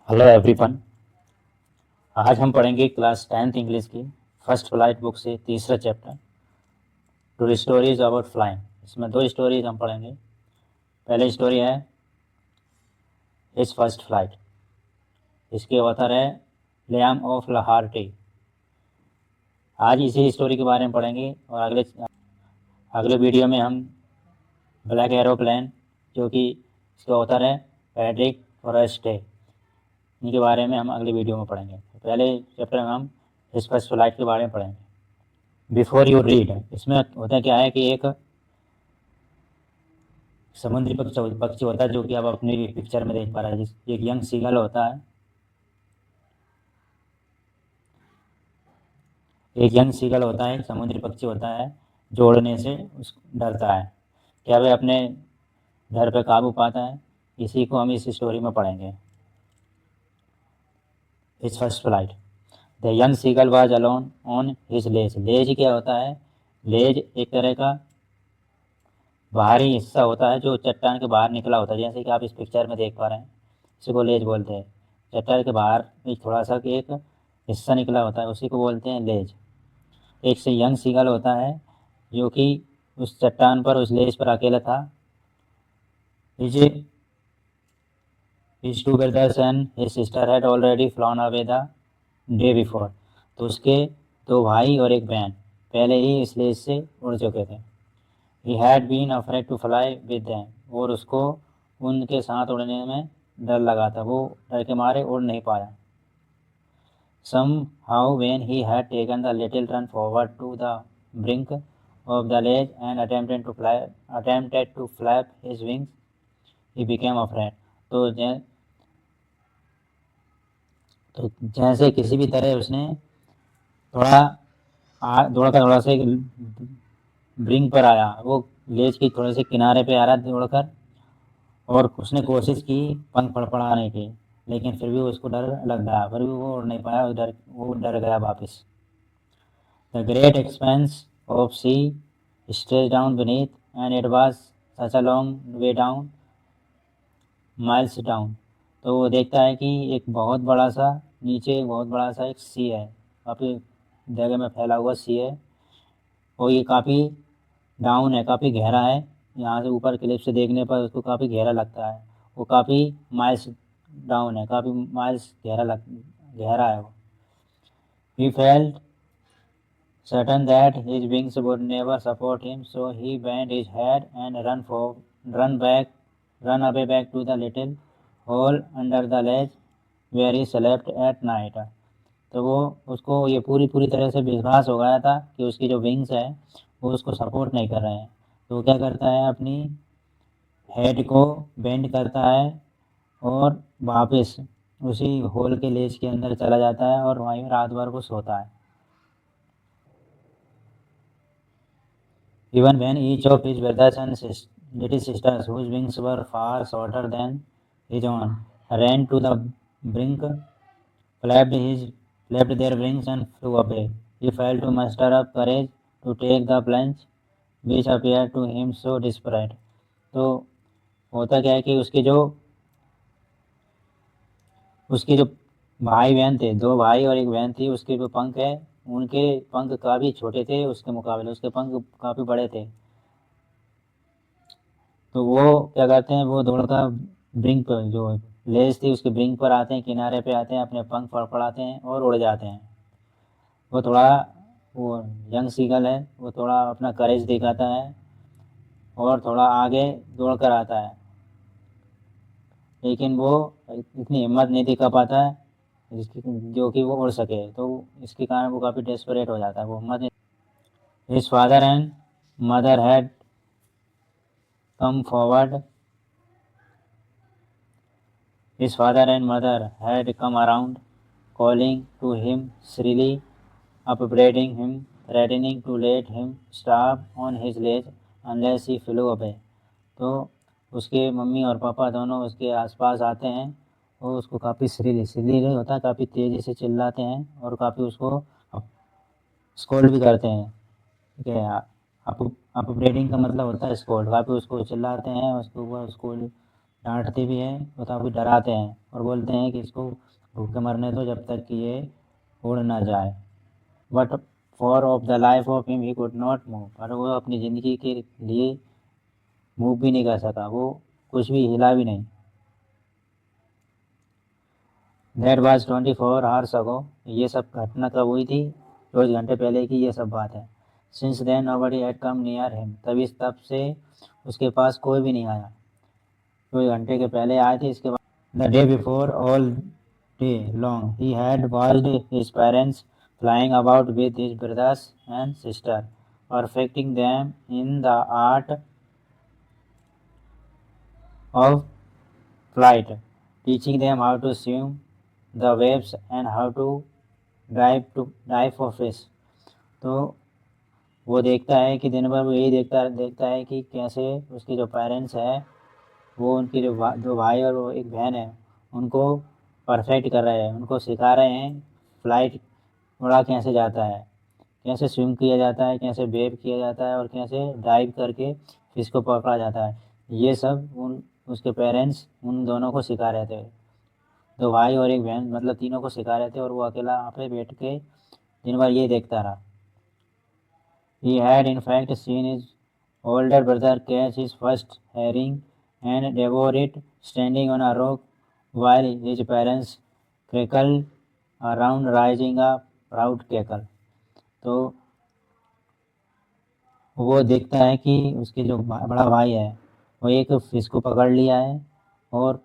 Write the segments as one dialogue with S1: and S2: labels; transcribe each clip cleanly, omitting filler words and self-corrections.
S1: Hello everyone. आज हम पढ़ेंगे क्लास 10th इंग्लिश की फर्स्ट फ्लाइट बुक से तीसरा chapter two stories about flying. इसमें दो स्टोरीज हम पढ़ेंगे। पहली स्टोरी है हिज फर्स्ट फ्लाइट। इसके ऑथर है लियाम ऑफ लाहार्टी। आज इसी स्टोरी के बारे में पढ़ेंगे और अगले वीडियो में हम ब्लैक एरोप्लेन, जो कि इसके ऑथर है पैट्रिक फॉरेस्टे, इनके बारे में हम अगले वीडियो में पढ़ेंगे। पहले चैप्टर में हम हिज फर्स्ट फ्लाइट के बारे में पढ़ेंगे। बिफोर यू रीड, इसमें होता क्या है कि एक समुद्री पक्षी होता है, जो कि आप अपनी पिक्चर में देख पा रहे हैं। एक यंग सीगल होता है, एक समुद्री पक्षी होता है जो उड़ने से डरता है। क्या वह अपने डर पर काबू पाता है? इसी को हम इस स्टोरी में पढ़ेंगे। His first flight. The young seagull was alone on his ledge. Ledge क्या होता है? लेज एक तरह का बाहरी हिस्सा होता है जो चट्टान के बाहर निकला होता है, जैसे कि आप इस पिक्चर में देख पा रहे हैं। इसी को लेज बोलते हैं। चट्टान के बाहर एक थोड़ा सा एक हिस्सा निकला होता है, उसी को बोलते हैं लेज। एक से यंग सीगल होता है जो कि उस चट्टान पर, उस लेज पर अकेला था। His two brothers and his sister had already flown away the day before। तो उसके दो भाई और एक बहन पहले ही इस लेज से उड़ चुके थे। He had been afraid to fly with them। और उसको उनके साथ उड़ने में डर लगा था, वो डर के मारे उड़ नहीं पाया। Somehow when he had taken the little run forward to the brink of the ledge and attempted to flap his wings, he became afraid। तो जैसे किसी भी तरह उसने थोड़ा दौड़कर थोड़ा सा ब्रिंक पर आया, वो लेज की थोड़े से किनारे पे आ रहा दौड़कर, और उसने कोशिश की पंख फड़फड़ाने की, लेकिन फिर भी उसको डर लग गया, फिर भी वो उड़ नहीं पाया। वो डर गया वापस। The great expanse of sea stretch down beneath and it was such a long way down, miles down. तो वो देखता है कि एक बहुत बड़ा सा नीचे, बहुत बड़ा सा एक सी है, काफ़ी जगह में फैला हुआ सी है, और ये काफ़ी डाउन है, काफ़ी गहरा है। यहाँ से ऊपर क्लिप से देखने पर उसको काफ़ी गहरा लगता है। वो काफ़ी माइल्स डाउन है, काफ़ी माइल्स गहरा है वो। He felt certain that his wings would never support him, so he bent his head and run away back to the little hole under the ledge where he slept at night। तो वो उसको ये पूरी तरह से विश्वास हो गया था कि उसकी जो विंग्स है वो उसको सपोर्ट नहीं कर रहे हैं। तो वो क्या करता है, अपनी हेड को बेंड करता है और वापस उसी होल के लेज के अंदर चला जाता है और वहीं रात भर को सोता है। Even when each of his brothers and little sisters, whose wings were far shorter than his own, ran to the brink, flapped, his, flapped their wings and flew away, he failed to muster up courage to take the plunge, which appeared to him so desperate। तो होता क्या है कि उसके जो भाई बहन थे, दो भाई और एक बहन थी, उसके जो पंख है, उनके पंख काफ़ी छोटे थे, उसके मुकाबले उसके पंख काफ़ी बड़े थे। तो वो क्या करते हैं, वो दौड़कर ब्रिंक पर, जो लेज थी उसके ब्रिंक पर आते हैं, किनारे पे आते हैं, अपने पंख फड़फड़ाते हैं और उड़ जाते हैं। वो थोड़ा, वो यंग सीगल है, वो थोड़ा अपना करेज दिखाता है और थोड़ा आगे दौड़ कर आता है, लेकिन वो इतनी हिम्मत नहीं दिखा पाता है जो कि वो उड़ सके। तो इसके कारण वो काफ़ी डेस्परेट हो जाता है, वो हिम्मत नहीं। His father and mother had come forward His father and mother had come around, calling to him shrilly, upbraiding him, threatening to let him stop on his ledge unless he flew away। तो उसके mummy और पापा दोनों उसके आसपास आते हैं और उसको काफ़ी श्रीली होता है, काफ़ी तेज़ी से चिल्लाते हैं और काफ़ी उसको स्कोल्ड भी करते हैं। ठीक है, अपब्रेडिंग का मतलब होता है स्कोल्ड। काफ़ी उसको चिल्लाते हैं, उसके ऊपर स्कोल्ड डांटते भी हैं और काफ़ी डराते हैं और बोलते हैं कि इसको भूखे मरने दो जब तक कि ये उड़ ना जाए। But for of the life of him he could not move, पर वो अपनी ज़िंदगी के लिए मूव भी नहीं कर सका, वो कुछ भी हिला भी नहीं। दैट वाज 24 आवर्स अगो, ये सब घटना कब हुई थी? 24 घंटे पहले की ये सब बात है। Since then nobody had come near him, तब से उसके पास कोई भी नहीं आया। 24 घंटे के पहले आए थे, इसके बाद the day before all day long he had watched his parents flying about with his brothers and sister, perfecting them in the art of flight, teaching them how to swim the waves and how to dive for fish। तो वो देखता है कि दिन भर वो यही देखता देखता है कि कैसे उसके जो पेरेंट्स हैं वो उनके दो भाई और वो एक बहन है उनको परफेक्ट कर रहे हैं, उनको सिखा रहे हैं फ्लाइट उड़ा कैसे जाता है, कैसे स्विम किया जाता है, कैसे वेव किया जाता है और कैसे डाइव करके फिश को पकड़ा जाता है। ये सब उसके पेरेंट्स उन दोनों को सिखा रहे थे, दो भाई और एक बहन, मतलब तीनों को सिखा रहे थे और वो अकेला वहाँ पे बैठ के दिन भर ये देखता रहा। He had in fact seen his older brother catch his first herring and devour it standing on a rock while his parents cackled around raising a proud cackle। तो वो देखता है कि उसके जो बड़ा भाई है वो एक फिश को पकड़ लिया है और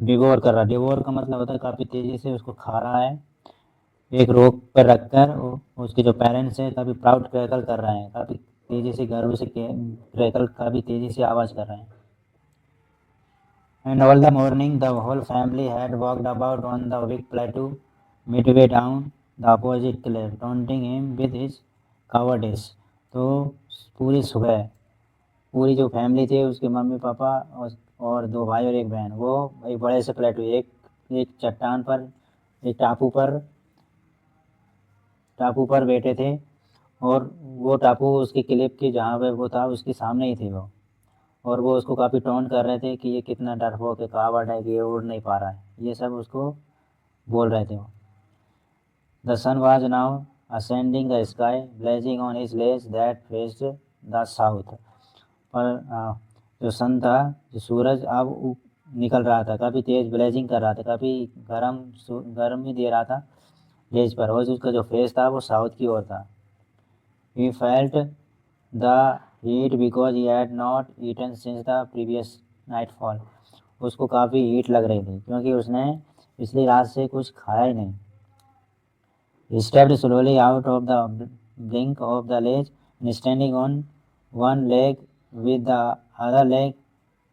S1: डिवोर कर रहा है। डिवोर का मतलब होता है काफ़ी तेज़ी से उसको खा रहा है, एक रोक पर रखकर। उसके जो पेरेंट्स हैं काफ़ी प्राउड क्रैकल कर रहे हैं, काफ़ी तेज़ी से गर्व से क्रैकल काफ़ी तेज़ी से आवाज़ कर रहे हैं। And all the morning the whole family had walked about on the big plateau midway down the opposite cliff taunting him with his cowardice. तो पूरी सुबह पूरी जो फैमिली थी उसके मम्मी पापा और दो भाई और एक बहन वो एक बड़े से प्लेटू एक एक चट्टान पर एक टापू पर बैठे थे और वो टापू उसके क्लिप के जहाँ पे वो था उसके सामने ही थे वो, और वो उसको काफ़ी टोंट कर रहे थे कि ये कितना डरपोक है, कावड़ है कि ये उड़ नहीं पा रहा है, ये सब उसको बोल रहे थे वो। The sun was now ascending the sky blazing on his ledge that faced the south. पर जो सन था, जो सूरज अब निकल रहा था, काफ़ी तेज़ ब्लेजिंग कर रहा था, काफ़ी गर्मी दे रहा था लेज पर, और उसका जो फेस था वो साउथ की ओर था। He felt the heat because he had not eaten since the previous nightfall। उसको काफ़ी हीट लग रही थी क्योंकि उसने पिछली रात से कुछ खाया ही नहीं। He stepped slowly out of the brink of the ledge and standing on one leg with the other leg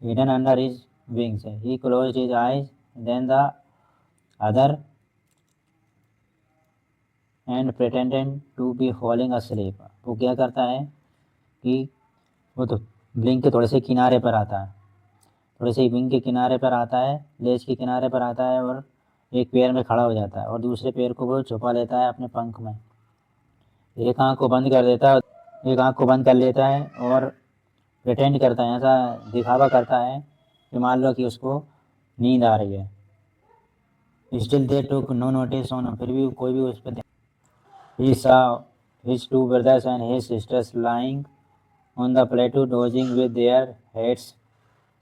S1: hidden under his wings, he closed his eyes, then the other, and pretended to be falling asleep। वो क्या करता है कि वो तो blink के थोड़े से किनारे पर आता है, थोड़े से विंग के किनारे पर आता है, लेज के किनारे पर आता है और एक पैर में खड़ा हो जाता है और दूसरे पैर को वो छुपा लेता है अपने पंख में। एक आंख को बंद कर देता है, एक आंख को बंद कर लेता है और प्रिटेंड करता है, ऐसा दिखावा करता है कि मान लो कि उसको नींद आ रही है। Still they took no notice on, फिर भी कोई भी उस पर। He saw his two brothers and his sisters lying on the plateau dozing with their heads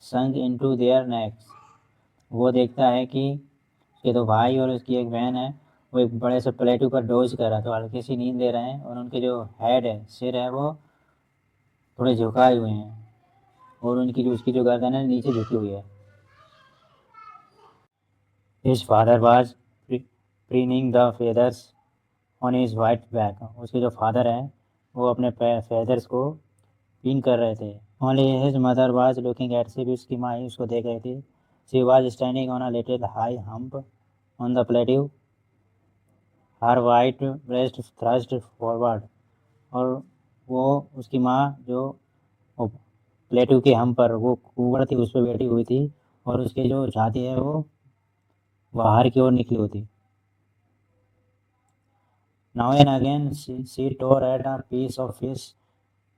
S1: sunk into their necks। वो देखता है कि उसके दो भाई और उसकी एक बहन है वो एक बड़े से प्लेटू पर डोज कर रहा, तो हल्की सी नींद ले रहे हैं और उनके जो हेड है, सिर है, वो थोड़े झुकाए हुए हैं और उनकी जो उसकी जो गर्दन है नीचे झुकी हुई है। His father was preening the feathers on his white back. उसके जो फादर हैं वो अपने फेदर्स को पिन कर रहे थे। Only his mother was looking at, सिर्फ उसकी माँ ही उसको देख रही थी। She was standing on a little high hump on the plateau, her white breast thrust forward. और वो उसकी माँ जो प्लेट्यू के हम पर वो ऊपर थी उस पर बैठी हुई थी और उसकी जो छाती है वो बाहर की ओर निकली हुई थी। Now and again she tore at a piece of fish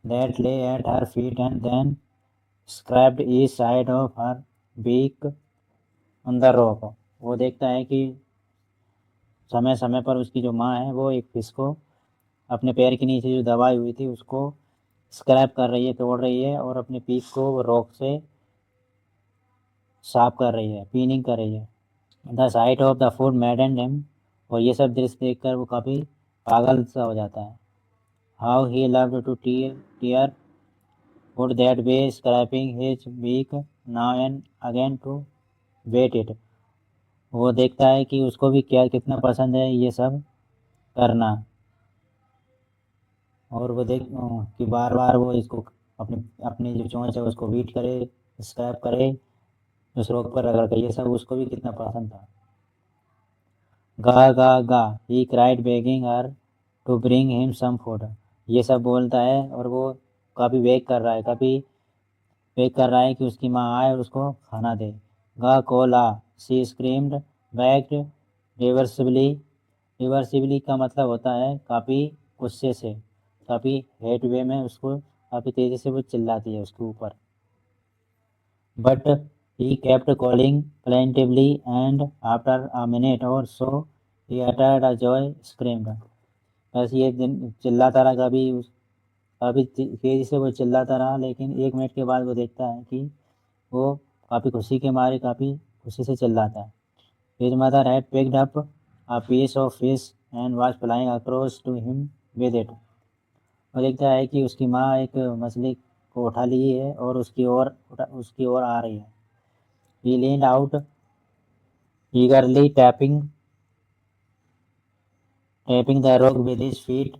S1: that lay at her feet and then scraped each side of her beak on the rock। वो देखता है कि समय समय पर उसकी जो माँ है वो एक फिश को अपने पैर के नीचे जो दबाई हुई थी उसको स्क्रैप कर रही है, तोड़ रही है और अपने पीक को रॉक से साफ कर रही है, पीनिंग कर रही है। The site of the food मैडेंड him. और ये सब दृश्य देखकर वो काफ़ी पागल सा हो जाता है। How he loved to tear food that way, scraping his beak now and again to whet it. वो देखता है कि उसको भी क्या कितना पसंद है ये सब करना, और वो देख कि बार बार वो इसको अपनी अपनी जो चोंच है उसको बीट करे, स्क्रैप करे, उस रोक पर रगड़ के, ये सब उसको भी कितना पसंद था। Ga ga ga he cried begging her to bring him some food. ये सब बोलता है और वो काफ़ी वेट कर रहा है कि उसकी माँ आए और उसको खाना दे। गा कोला सी स्क्रीम्ड बैक रिवर्सिबली। रिवर्सिबली का मतलब होता है काफ़ी गुस्से से, काफ़ी हेट वे में उसको काफ़ी तेज़ी से वो चिल्लाती है उसके ऊपर। But he kept calling plaintively, and after a minute or so he uttered a joy scream। बस ये दिन चिल्लाता रहा, काफ़ी तेज़ी से वो चिल्लाता रहा, लेकिन 1 मिनट के बाद वो देखता है कि वो काफ़ी खुशी के मारे काफ़ी खुशी से चिल्लाता है। His mother had picked up a piece of fish and was flying across to him with it। वो देखता है कि उसकी माँ एक मछली को उठा ली है और उसकी ओर आ रही है। He leaned out eagerly, tapping the rock with his feet,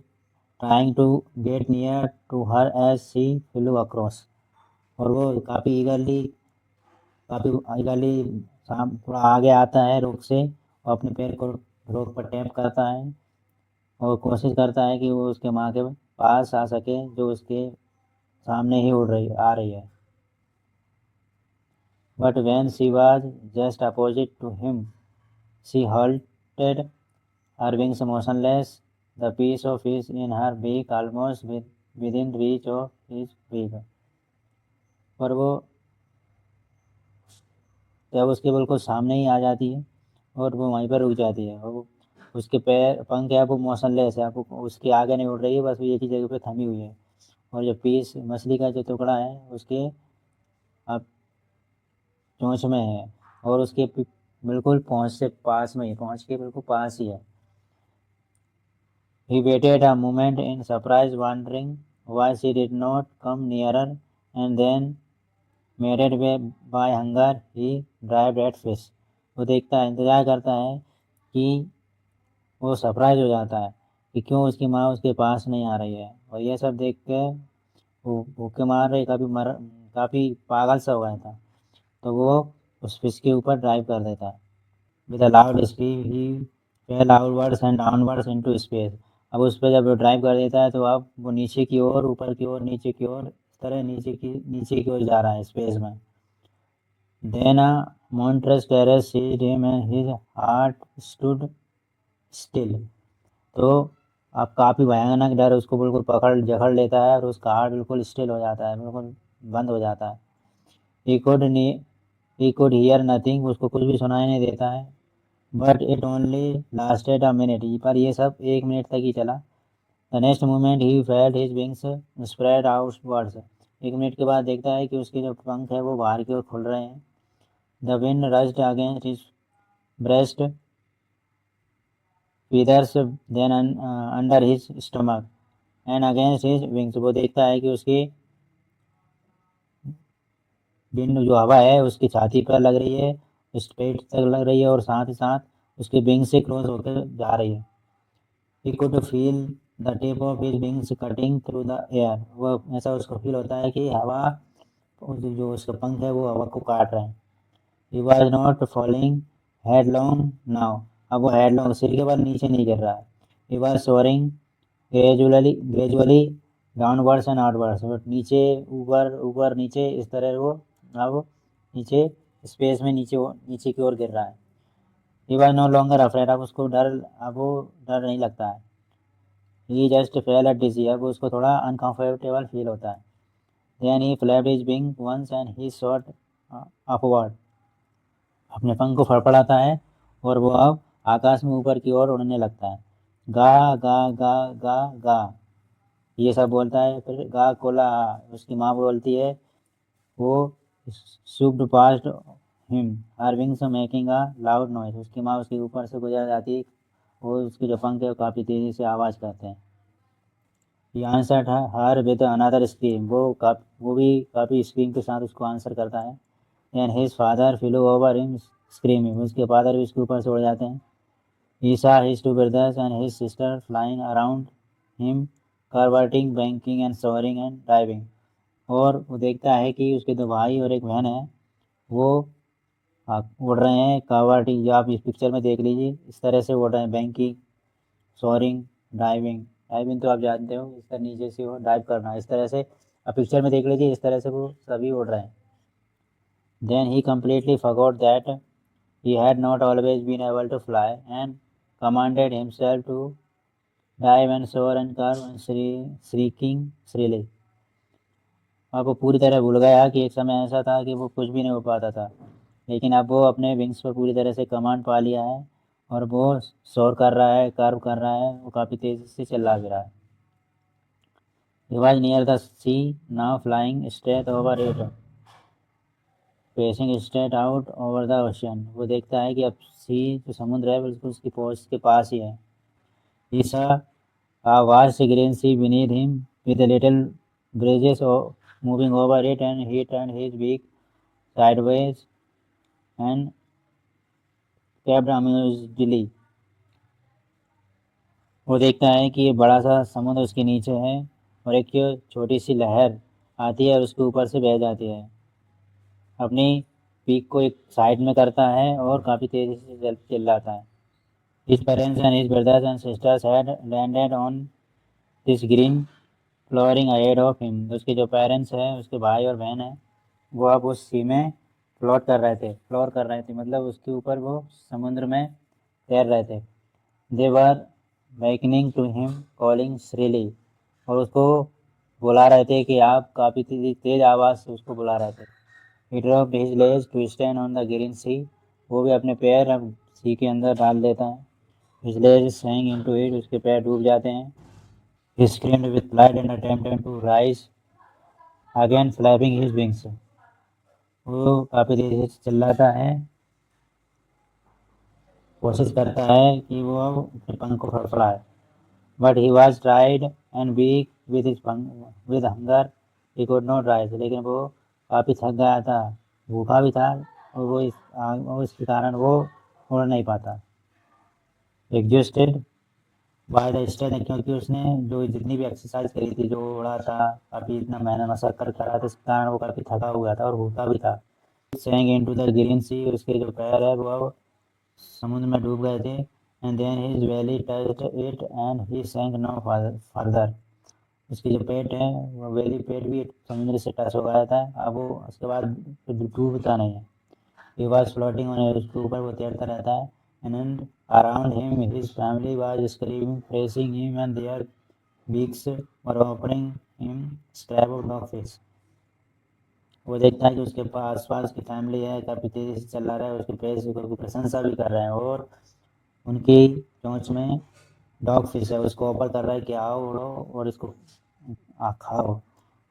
S1: trying to get near to her as she flew across। और वो काफ़ी ईगरली थोड़ा आगे आता है रोक से और अपने पैर को रोक पर टैप करता है और कोशिश करता है कि वो उसके माँ के पास आ सके जो उसके सामने ही आ रही है। But when she was just opposite to him, she halted, her wings motionless, the piece of fish in her beak almost within reach of his beak। पर वो जब उसके बिल्कुल सामने ही आ जाती है और वो वहीं पर रुक जाती है, और वो उसके पैर पंख है वो मोशनलेस है, वो उसके आगे नहीं उड़ रही है, बस वो एक ही जगह पे थमी हुई है। और जो पीस मछली का जो टुकड़ा है उसके अब चोंच में है और उसके बिल्कुल पहुँच के बिल्कुल पास ही है। He waited a moment in surprise, wondering why she did not come nearer, and then, made way by hunger, he dived at fish। वो देखता है, इंतज़ार करता है कि वो सरप्राइज हो जाता है कि क्यों उसकी माँ उसके पास नहीं आ रही है, और ये सब देख के वो भूखे मार रही काफ़ी पागल सा हो गया था, तो वो उस फिश के ऊपर ड्राइव कर देता है। With a loud scream, he fell outwards and downwards into space। अब उस पर जब वो ड्राइव कर देता है तो अब वो नीचे की ओर, ऊपर की ओर, नीचे की ओर, इस तरह नीचे की ओर जा रहा है स्पेस में। Then a monstrous terror seized him and his heart stood still। तो अब काफ़ी भयानक डर उसको बिल्कुल पकड़ जकड़ लेता है और उसका हार्ट बिल्कुल स्टिल हो जाता है, बिल्कुल बंद हो जाता है। ही कुड हियर नथिंग, उसको कुछ भी सुनाई नहीं देता है। But it only lasted a minute, पर ये सब 1 मिनट तक ही चला। The next moment he felt his wings spread outwards. 1 minute के बाद देखता है कि उसके जो पंख है वो बाहर की ओर खुल रहे हैं। The wind rushed against his breast, feathers then under his stomach and against his wings। वो देखता है कि उसकी विंड जो हवा है उसकी छाती पर लग रही है, उस पेट तक लग रही है और साथ ही साथ उसके विंग से क्रॉस होकर जा रही है। He could feel the tip of his wings cutting through the air। वो ऐसा उसको फील होता है कि हवा, जो उसका पंख है वो हवा को काट रहे हैं। He was not falling headlong now। अब वो हेडलॉन्ग सिर के बल नीचे नहीं गिर रहा है। He was soaring gradually downwards and outwards। But नीचे ऊपर ऊपर नीचे इस तरह वो अब नीचे स्पेस में नीचे की ओर गिर रहा है। He was no longer afraid। अब वो डर नहीं लगता है। He just felt dizzy। अब उसको थोड़ा अनकंफर्टेबल फील होता है। Then he flapped his wing once and he shot upward। अपने पंख को फड़फड़ाता है और वो अब आकाश में ऊपर की ओर उड़ने लगता है। गा गा गा गा गा ये सब बोलता है। फिर गा कोला आ, उसकी माँ बोलती है। वो swooped past him, her wings making a loud noise। उसकी माँ उसके ऊपर से गुजर जाती है। वो उसके जो पंख है वो काफ़ी तेज़ी से आवाज़ करते हैं। He answered her with another scream। वो भी काफ़ी स्क्रीम के साथ उसको आंसर करता है। And his father flew over him screaming। उसके फादर भी उसके ऊपर से उड़ जाते हैं। He saw his two brothers and his sister flying around him, curveting, banking and soaring and diving। और वो देखता है कि उसके दो भाई और एक बहन है, वो उड़ रहे हैं कावाटी, जो आप इस पिक्चर में देख लीजिए, इस तरह से उड़ रहे हैं। Banking, सोअरिंग, diving. डाइविंग तो आप जानते हो, इस तरह नीचे से वो डाइव करना, इस तरह से आप पिक्चर में देख लीजिए, इस तरह से वो सभी उड़ रहे हैं। Then he completely forgot that he had not always been able to fly and commanded himself to dive and soar and curve and shrieking shrilly। अब वो पूरी तरह भूल गया कि एक समय ऐसा था कि वो कुछ भी नहीं हो पाता था, लेकिन अब वो अपने विंग्स पर पूरी तरह से कमांड पा लिया है और वो सोर कर रहा है, कर्व कर रहा है, वो काफ़ी तेज़ी से चिल्ला भी रहा है। He was near the sea now, flying straight over it, facing straight out over the ocean। वो देखता है कि अब सी जो समुद्र है बिल्कुल उसकी पहुंच के पास ही है। He saw a vast green sea beneath him with little bridges moving over it, and he turned his beak sideways and kept amusedly। वो देखता है कि ये बड़ा सा समुद्र उसके नीचे है और एक छोटी सी लहर आती है और उसके ऊपर से बह जाती है। अपनी पीक को एक साइड में करता है और काफ़ी तेज़ी से चिल्लाता है। His parents and his brothers and sisters had landed on this green flooring ahead of him। उसके जो पेरेंट्स हैं, उसके भाई और बहन हैं, वो अब उस सी में फ्लोर कर रहे थे, मतलब उसके ऊपर वो समुद्र में तैर रहे थे। They were beckoning to him, calling shrilly। और उसको बुला रहे थे कि आप काफ़ी तेज आवाज़ से उसको बुला रहे थे। He dropped his legs to stand on the green sea। वो भी अपने पैर अब सी के अंदर डाल देता है। His legs sank into it। उसके पैर डूब जाते हैं। He screamed with pride and attempted to rise again, flapping his wings। वो काफ़ी तेज़ी से चिल्लाता है, कोशिश करता है कि वो अपने पंख को फड़फड़ाए। But he was tired and weak with hunger। He could not rise। लेकिन वो काफ़ी थक गया था, भूखा भी था, और इसके कारण वो उड़ नहीं पाता। एग्जॉस्टेड बाय द स्ट्रेंथ, क्योंकि उसने जो जितनी भी एक्सरसाइज करी थी, जो उड़ा था, काफ़ी इतना मेहनत मशक्कत करा था, इसके कारण वो काफ़ी थका हुआ था और भूखा भी था। सैंक इनटू द ग्रीन सी। उसके जो पैर है वो समुद्र में डूब गए थे। And then his belly touched it and he sank no further। उसकी जो पेट है, वो बेली पेट भी समुद्र से टच हो गया था, अब वो उसके बाद डूबता नहीं है। He was floating on air। उसके ऊपर वो तैरता रहता है। And around him his family was screaming, praising him, and their beaks were offering him scrap of dogfish। वो देखता है कि उसके पास पास की फैमिली है, काफ़ी तेज़ी से चला रहा है, उसकी प्रेस की प्रशंसा भी कर रहे हैं, और उनकी चोंच में डॉग फिश है, उसको ऑफर कर रहा है कि आओ उड़ो और इसको खाओ।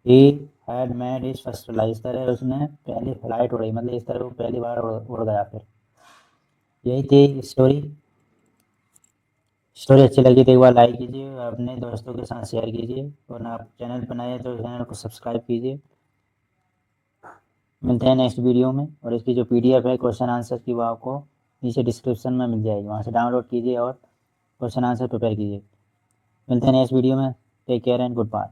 S1: He had made his first flight. इस तरह उसने पहली फ्लाइट उड़ाई, मतलब इस तरह वो पहली बार उड़ गया। फिर यही थी स्टोरी। स्टोरी अच्छी लगी तो एक बार लाइक कीजिए, अपने दोस्तों के साथ शेयर कीजिए, और आप चैनल पर नए हैं तो चैनल को सब्सक्राइब कीजिए। मिलते हैं नेक्स्ट वीडियो में। और इसकी जो पीडीएफ है क्वेश्चन आंसर की, वो आपको नीचे डिस्क्रिप्शन में मिल जाएगी, वहाँ से डाउनलोड कीजिए और क्वेश्चन आंसर प्रिपेयर कीजिए। मिलते हैं नेक्स्ट वीडियो में। Take care and good bye.